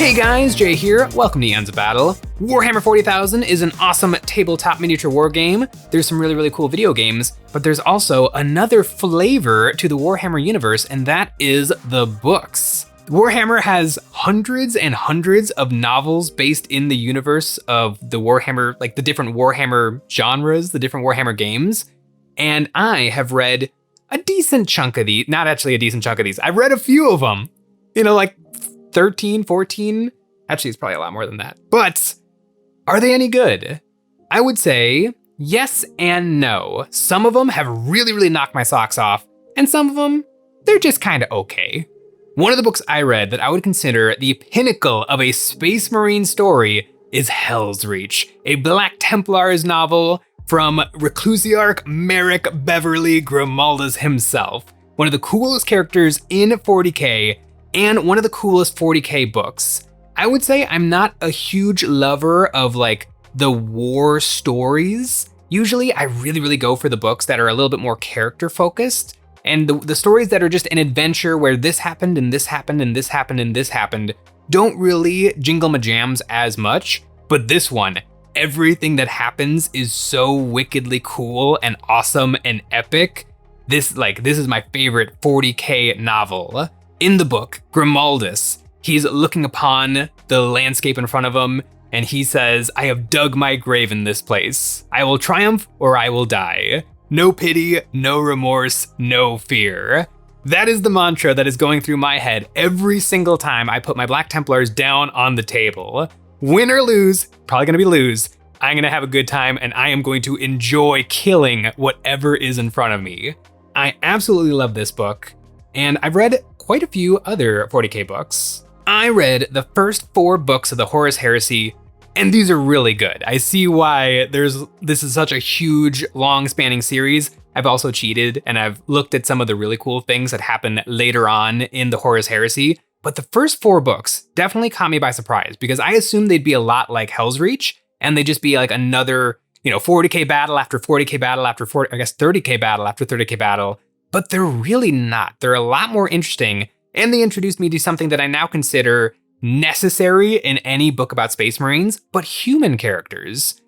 Hey guys, Jay here. Welcome to EonsOfBattle. Warhammer 40,000 is an awesome tabletop miniature war game. There's some really cool video games, but there's also another flavor to the Warhammer universe, and that is the books. Warhammer has hundreds and hundreds of novels based in the universe of the Warhammer, like the different Warhammer genres, the different Warhammer games. And I have read a decent chunk of these, not actually a decent chunk of these. I've read a few of them, like 13, 14. Actually, it's probably a lot more than that. But are they any good? I would say yes and no. Some of them have really knocked my socks off, and some of them, they're just kind of okay. One of the books I read that I would consider the pinnacle of a Space Marine story is Hell's Reach, a Black Templars novel from Reclusiarch Merrick Beverly Grimaldus himself. One of the coolest characters in 40k, and one of the coolest 40k books. I would say I'm not a huge lover of the war stories. Usually I really go for the books that are a little bit more character focused, and the stories that are just an adventure where this happened and this happened and this happened and this happened don't really jingle my jams as much. But this one, everything that happens is so wickedly cool and awesome and epic. This is my favorite 40k novel. In the book, Grimaldus, he's looking upon the landscape in front of him, and he says, "I have dug my grave in this place. I will triumph or I will die. No pity, no remorse, no fear." That is the mantra that is going through my head every single time I put my Black Templars down on the table. Win or lose, probably gonna be lose, I'm gonna have a good time, and I am going to enjoy killing whatever is in front of me. I absolutely love this book, and I've read quite a few other 40k books. I read the first 4 books of the Horus Heresy, and these are really good. I see why this is such a huge, long-spanning series. I've also cheated, and I've looked at some of the really cool things that happen later on in the Horus Heresy, but the first 4 books definitely caught me by surprise, because I assumed they'd be a lot like Hell's Reach, and they'd just be like another, 40k battle after 40k battle after 30k battle after 30k battle. But they're really not. They're a lot more interesting, and they introduced me to something that I now consider necessary in any book about Space Marines, but human characters.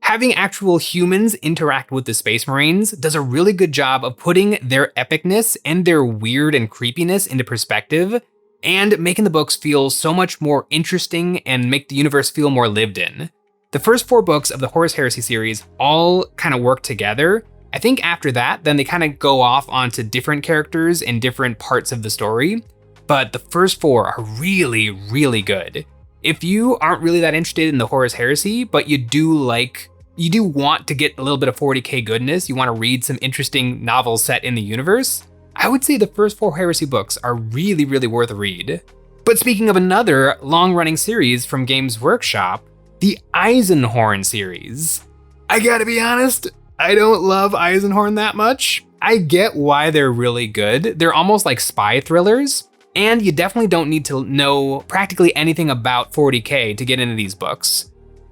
Having actual humans interact with the Space Marines does a really good job of putting their epicness and their weird and creepiness into perspective, and making the books feel so much more interesting and make the universe feel more lived in. The first 4 books of the Horus Heresy series all kind of work together. I think after that, then they kind of go off onto different characters in different parts of the story, but the first 4 are really good. If you aren't really that interested in the Horus Heresy, but you do want to get a little bit of 40k goodness, you want to read some interesting novels set in the universe, I would say the first 4 Heresy books are really worth a read. But speaking of another long-running series from Games Workshop, the Eisenhorn series. I gotta be honest, I don't love Eisenhorn that much. I get why they're really good. They're almost like spy thrillers, and you definitely don't need to know practically anything about 40k to get into these books.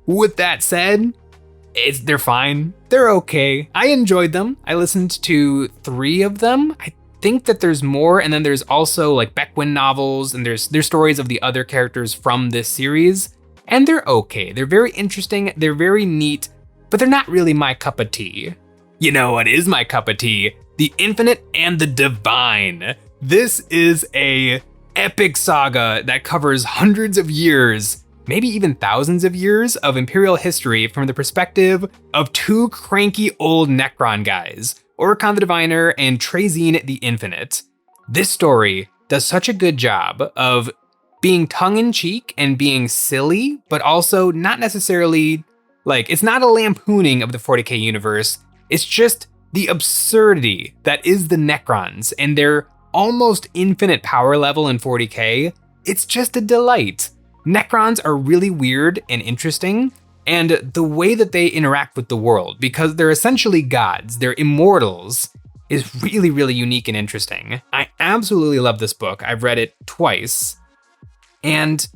With that said, they're fine. They're okay. I enjoyed them. I listened to 3 of them. I think that there's more, and then there's also Beckwin novels, and there's stories of the other characters from this series, and they're okay. They're very interesting. They're very neat. But they're not really my cup of tea. You know what is my cup of tea? The Infinite and the Divine. This is a epic saga that covers hundreds of years, maybe even thousands of years of Imperial history from the perspective of 2 cranky old Necron guys, Oricon the Diviner and Trazine the Infinite. This story does such a good job of being tongue-in-cheek and being silly, but also not necessarily it's not a lampooning of the 40k universe. It's just the absurdity that is the Necrons and their almost infinite power level in 40k. It's just a delight. Necrons are really weird and interesting, and the way that they interact with the world, because they're essentially gods, they're immortals, is really unique and interesting. I absolutely love this book. I've read it twice, and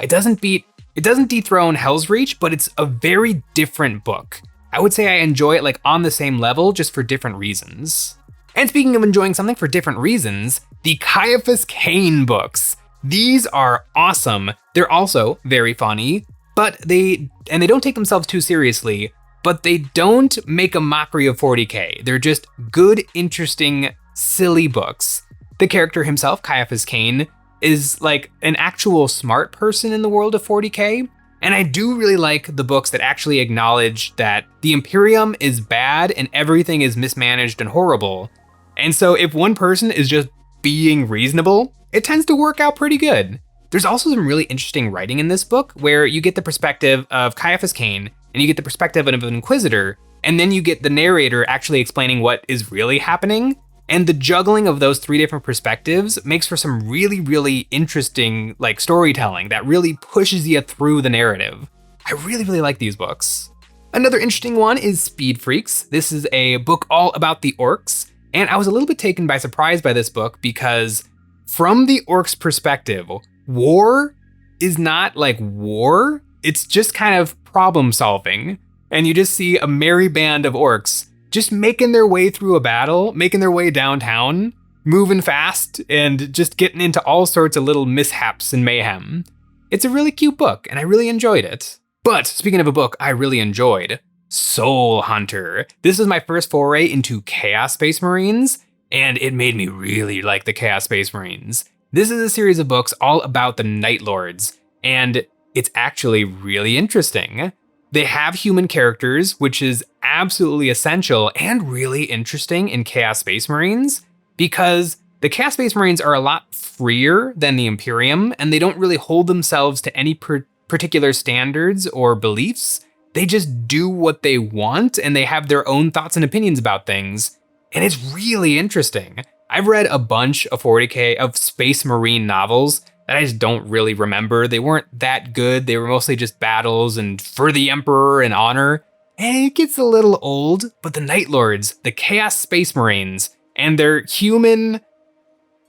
it doesn't dethrone Hell's Reach, but it's a very different book. I would say I enjoy it on the same level, just for different reasons. And speaking of enjoying something for different reasons, the Ciaphas Cain books. These are awesome. They're also very funny, but they don't take themselves too seriously, but they don't make a mockery of 40K. They're just good, interesting, silly books. The character himself, Ciaphas Cain, is like an actual smart person in the world of 40K. And I do really like the books that actually acknowledge that the Imperium is bad and everything is mismanaged and horrible. And so if one person is just being reasonable, it tends to work out pretty good. There's also some really interesting writing in this book where you get the perspective of Ciaphas Cain and you get the perspective of an Inquisitor, and then you get the narrator actually explaining what is really happening. And the juggling of those three different perspectives makes for some really, really interesting like storytelling that really pushes you through the narrative. I really, really like these books. Another interesting one is Speed Freaks. This is a book all about the orcs. And I was a little bit taken by surprise by this book because from the orcs' perspective, war is not like war. It's just kind of problem solving. And you just see a merry band of orcs just making their way through a battle, making their way downtown, moving fast, and just getting into all sorts of little mishaps and mayhem. It's a really cute book, and I really enjoyed it. But speaking of a book I really enjoyed, Soul Hunter. This is my first foray into Chaos Space Marines, and it made me really like the Chaos Space Marines. This is a series of books all about the Night Lords, and it's actually really interesting. They have human characters, which is absolutely essential and really interesting in Chaos Space Marines, because the Chaos Space Marines are a lot freer than the Imperium, and they don't really hold themselves to any particular standards or beliefs. They just do what they want, and they have their own thoughts and opinions about things, and it's really interesting. I've read a bunch of 40K of Space Marine novels that I just don't really remember. They weren't that good. They were mostly just battles and for the Emperor and honor. And it gets a little old, but the Night Lords, the Chaos Space Marines, and their human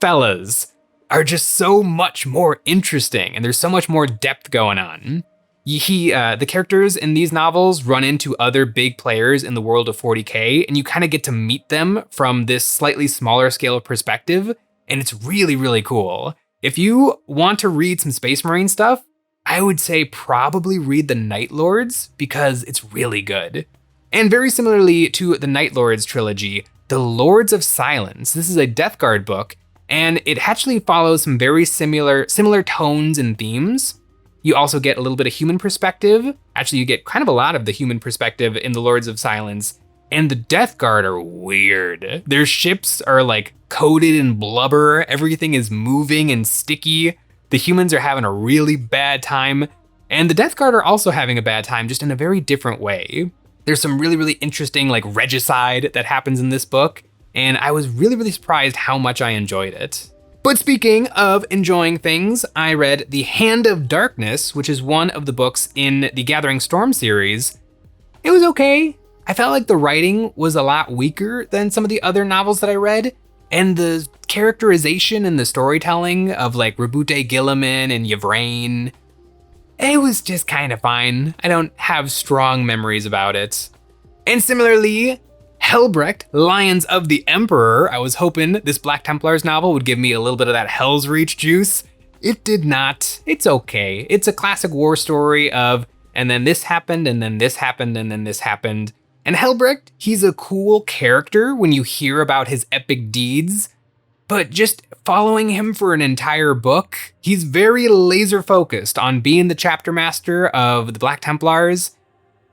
fellas are just so much more interesting, and there's so much more depth going on. The characters in these novels run into other big players in the world of 40K, and you kind of get to meet them from this slightly smaller scale of perspective, and it's really, really cool. If you want to read some Space Marine stuff, I would say probably read the Night Lords because it's really good. And very similarly to the Night Lords trilogy, the Lords of Silence. This is a Death Guard book, and it actually follows some very similar tones and themes. You also get a little bit of human perspective. Actually, you get kind of a lot of the human perspective in the Lords of Silence. And the Death Guard are weird. Their ships are like coated in blubber. Everything is moving and sticky. The humans are having a really bad time. And the Death Guard are also having a bad time, just in a very different way. There's some really, really interesting like regicide that happens in this book. And I was really, really surprised how much I enjoyed it. But speaking of enjoying things, I read The Hand of Darkness, which is one of the books in the Gathering Storm series. It was okay. I felt like the writing was a lot weaker than some of the other novels that I read, and the characterization and the storytelling of like Rabute Gilliman and Yvraine, it was just kind of fine. I don't have strong memories about it. And similarly, Helbrecht, Lions of the Emperor. I was hoping this Black Templars novel would give me a little bit of that Hell's Reach juice. It did not. It's okay. It's a classic war story of, and then this happened, and then this happened, and then this happened. And Helbrecht, he's a cool character when you hear about his epic deeds, but just following him for an entire book, he's very laser focused on being the chapter master of the Black Templars.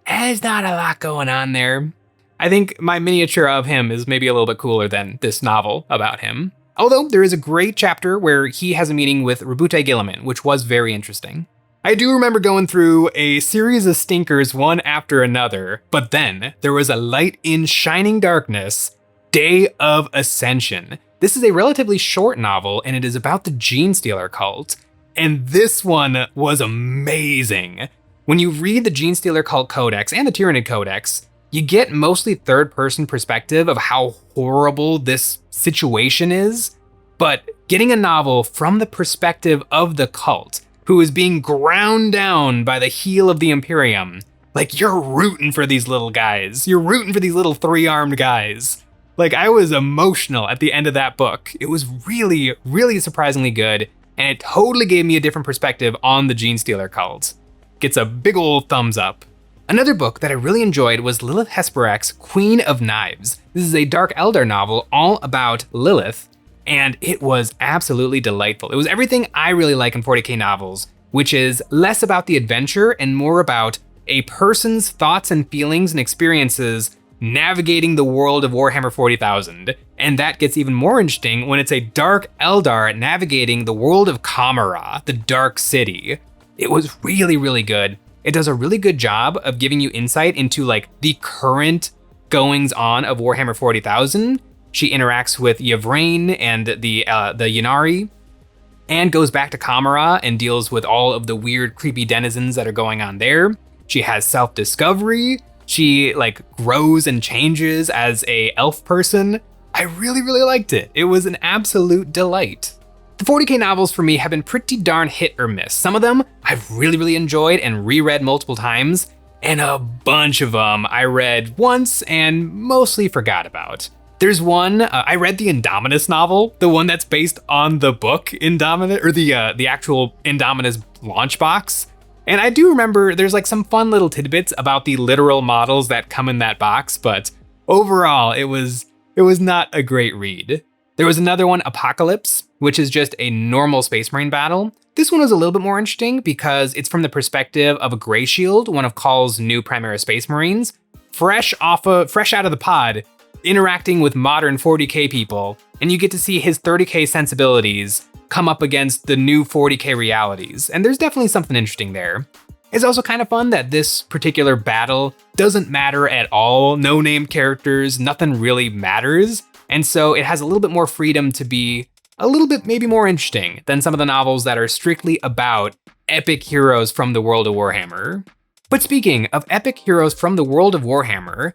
There's not a lot going on there. I think my miniature of him is maybe a little bit cooler than this novel about him. Although there is a great chapter where he has a meeting with Rabute Gilliman, which was very interesting. I do remember going through a series of stinkers one after another, but then there was a light in shining darkness, Day of Ascension. This is a relatively short novel, and it is about the Gene Stealer cult. And this one was amazing. When you read the Gene Stealer cult codex and the Tyranid codex, you get mostly third-person perspective of how horrible this situation is, but getting a novel from the perspective of the cult, who is being ground down by the heel of the Imperium. Like, you're rooting for these little guys. You're rooting for these little three-armed guys. Like, I was emotional at the end of that book. It was really, really surprisingly good. and it totally gave me a different perspective on the Genestealer cult. Gets a big old thumbs up. Another book that I really enjoyed was Lilith Hesperak's Queen of Knives. This is a Dark Eldar novel all about Lilith, and it was absolutely delightful. It was everything I really like in 40k novels, which is less about the adventure and more about a person's thoughts and feelings and experiences navigating the world of Warhammer 40,000. And that gets even more interesting when it's a Dark Eldar navigating the world of Kamara, the Dark City. It was really, really good. It does a really good job of giving you insight into like the current goings on of Warhammer 40,000. She interacts with Yvraine and the Ynnari, and goes back to Kamara and deals with all of the weird, creepy denizens that are going on there. She has self-discovery. She like grows and changes as a elf person. I really, really liked it. It was an absolute delight. The 40k novels for me have been pretty darn hit or miss. Some of them I've really, really enjoyed and reread multiple times, and a bunch of them I read once and mostly forgot about. There's one, I read the Indominus novel, the one that's based on the book Indominus, or the actual Indominus launch box. And I do remember there's like some fun little tidbits about the literal models that come in that box, but overall it was not a great read. There was another one, Apocalypse, which is just a normal Space Marine battle. This one was a little bit more interesting because it's from the perspective of a Grey Shield, one of Call's new Primera Space Marines, fresh out of the pod, interacting with modern 40k people, and you get to see his 30k sensibilities come up against the new 40k realities, and there's definitely something interesting there. It's also kind of fun that this particular battle doesn't matter at all, no named characters, nothing really matters, and so it has a little bit more freedom to be a little bit maybe more interesting than some of the novels that are strictly about epic heroes from the world of Warhammer. But speaking of epic heroes from the world of Warhammer,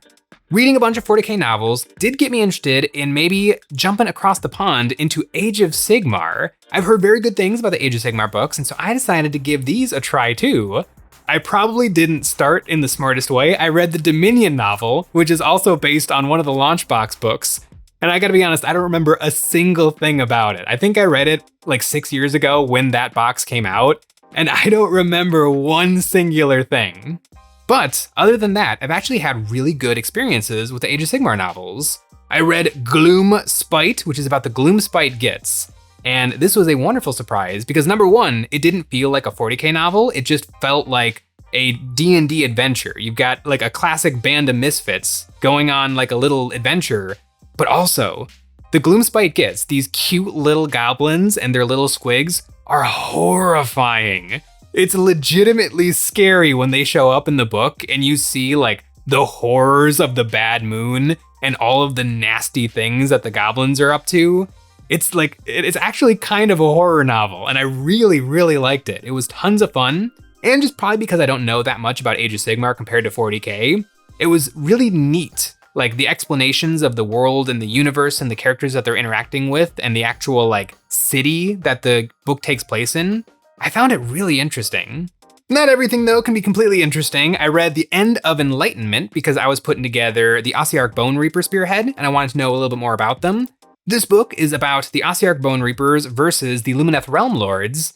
reading a bunch of 40k novels did get me interested in maybe jumping across the pond into Age of Sigmar. I've heard very good things about the Age of Sigmar books, and so I decided to give these a try too. I probably didn't start in the smartest way. I read the Dominion novel, which is also based on one of the Launchbox books, and I gotta be honest, I don't remember a single thing about it. I think I read it like 6 years ago when that box came out, and I don't remember one singular thing. But other than that, I've actually had really good experiences with the Age of Sigmar novels. I read Gloom Spite, which is about the Gloom Spite Gits. And this was a wonderful surprise because number one, it didn't feel like a 40k novel. It just felt like a D&D adventure. You've got like a classic band of misfits going on like a little adventure, but also the Gloom Spite Gits, these cute little goblins and their little squigs are horrifying. It's legitimately scary when they show up in the book and you see like the horrors of the Bad Moon and all of the nasty things that the goblins are up to. It's like, it's actually kind of a horror novel, and I really, really liked it. It was tons of fun, and just probably because I don't know that much about Age of Sigmar compared to 40k, it was really neat. Like the explanations of the world and the universe and the characters that they're interacting with and the actual like city that the book takes place in. I found it really interesting. Not everything though can be completely interesting. I read The End of Enlightenment because I was putting together the Ossiarch Bone Reaper Spearhead and I wanted to know a little bit more about them. This book is about the Ossiarch Bone Reapers versus the Lumineth Realm Lords,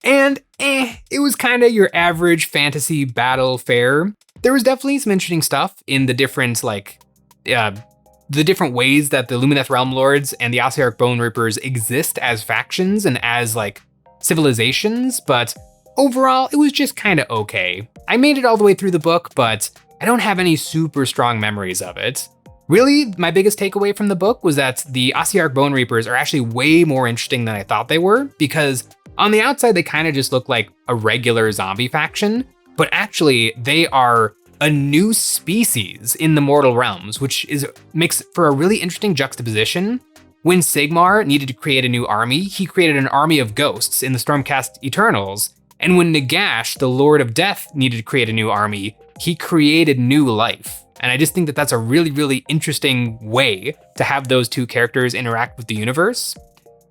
and it was kind of your average fantasy battle fare. There was definitely some interesting stuff in the different the different ways that the Lumineth Realm Lords and the Ossiarch Bone Reapers exist as factions and as like civilizations, but overall it was just kind of okay. I made it all the way through the book, but I don't have any super strong memories of it. Really, my biggest takeaway from the book was that the Ossiarch Bone Reapers are actually way more interesting than I thought they were, because on the outside they kind of just look like a regular zombie faction, but actually they are a new species in the mortal realms, which makes for a really interesting juxtaposition. When Sigmar needed to create a new army, he created an army of ghosts in the Stormcast Eternals, and when Nagash, the Lord of Death, needed to create a new army, he created new life. And I just think that that's a really, really interesting way to have those two characters interact with the universe.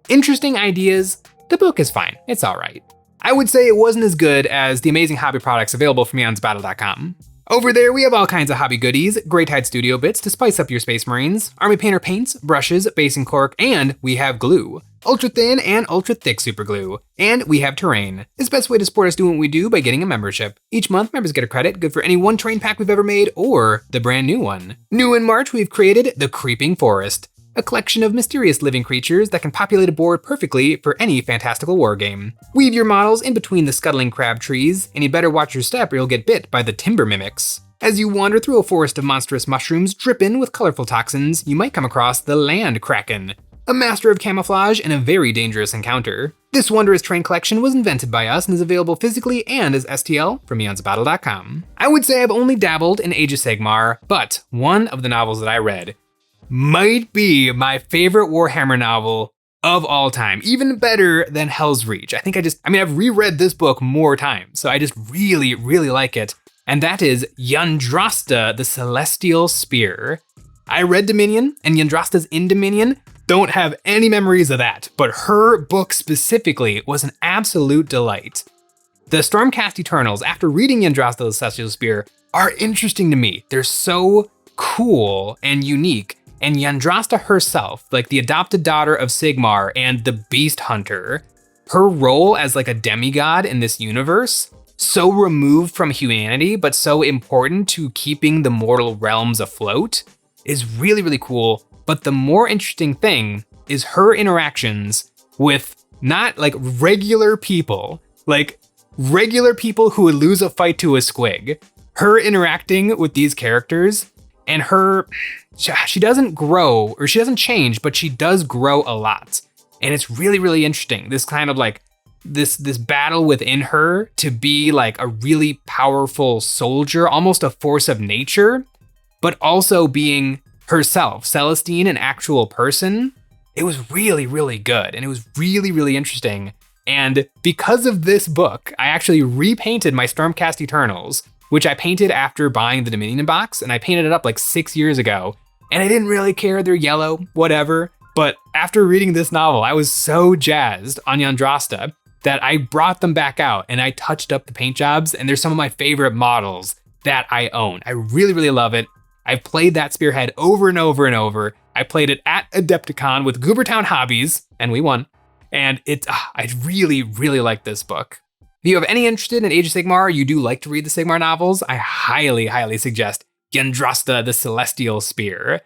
Interesting ideas. The book is fine. It's all right. I would say it wasn't as good as the amazing hobby products available from EonsOfBattle.com. Over there, we have all kinds of hobby goodies, Greytide Studio bits to spice up your Space Marines, Army Painter paints, brushes, basing cork, and we have glue. Ultra thin and ultra thick super glue. And we have terrain. It's the best way to support us doing what we do by getting a membership. Each month, members get a credit, good for any one terrain pack we've ever made, or the brand new one. New in March, we've created the Creeping Forest, a collection of mysterious living creatures that can populate a board perfectly for any fantastical wargame. Weave your models in between the scuttling crab trees, and you better watch your step or you'll get bit by the timber mimics. As you wander through a forest of monstrous mushrooms dripping with colorful toxins, you might come across the Land Kraken, a master of camouflage and a very dangerous encounter. This wondrous terrain collection was invented by us and is available physically and as STL from EonsOfBattle.com. I would say I've only dabbled in Age of Sigmar, but one of the novels that I read might be my favorite Warhammer novel of all time, even better than Hell's Reach. I've reread this book more times, so I just really, really like it. And that is Yndrasta, the Celestial Spear. I read Dominion, and Yndrasta's in Dominion. Don't have any memories of that, but her book specifically was an absolute delight. The Stormcast Eternals, after reading Yndrasta, the Celestial Spear, are interesting to me. They're so cool and unique. And Yndrasta herself, like the adopted daughter of Sigmar and the Beast Hunter, her role as like a demigod in this universe, so removed from humanity, but so important to keeping the mortal realms afloat, is really, really cool. But the more interesting thing is her interactions with not like regular people who would lose a fight to a squig. Her interacting with these characters and she doesn't grow or she doesn't change, but she does grow a lot. And it's really, really interesting. This kind of like this battle within her to be like a really powerful soldier, almost a force of nature, but also being herself, Celestine, an actual person. It was really, really good. And it was really, really interesting. And because of this book, I actually repainted my Stormcast Eternals, which I painted after buying the Dominion box, and I painted it up like 6 years ago. And I didn't really care, they're yellow, whatever. But after reading this novel, I was so jazzed on Yndrasta that I brought them back out and I touched up the paint jobs, and they're some of my favorite models that I own. I really, really love it. I've played that spearhead over and over and over. I played it at Adepticon with Goobertown Hobbies, and we won. And I really, really like this book. If you have any interest in Age of Sigmar, you do like to read the Sigmar novels, I highly, highly suggest Yndrasta, the Celestial Spear.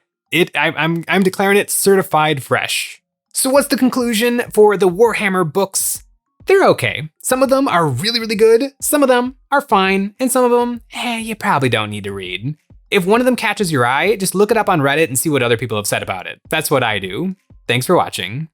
I'm declaring it certified fresh. So what's the conclusion for the Warhammer books? They're okay. Some of them are really, really good, some of them are fine, and some of them, you probably don't need to read. If one of them catches your eye, just look it up on Reddit and see what other people have said about it. That's what I do. Thanks for watching.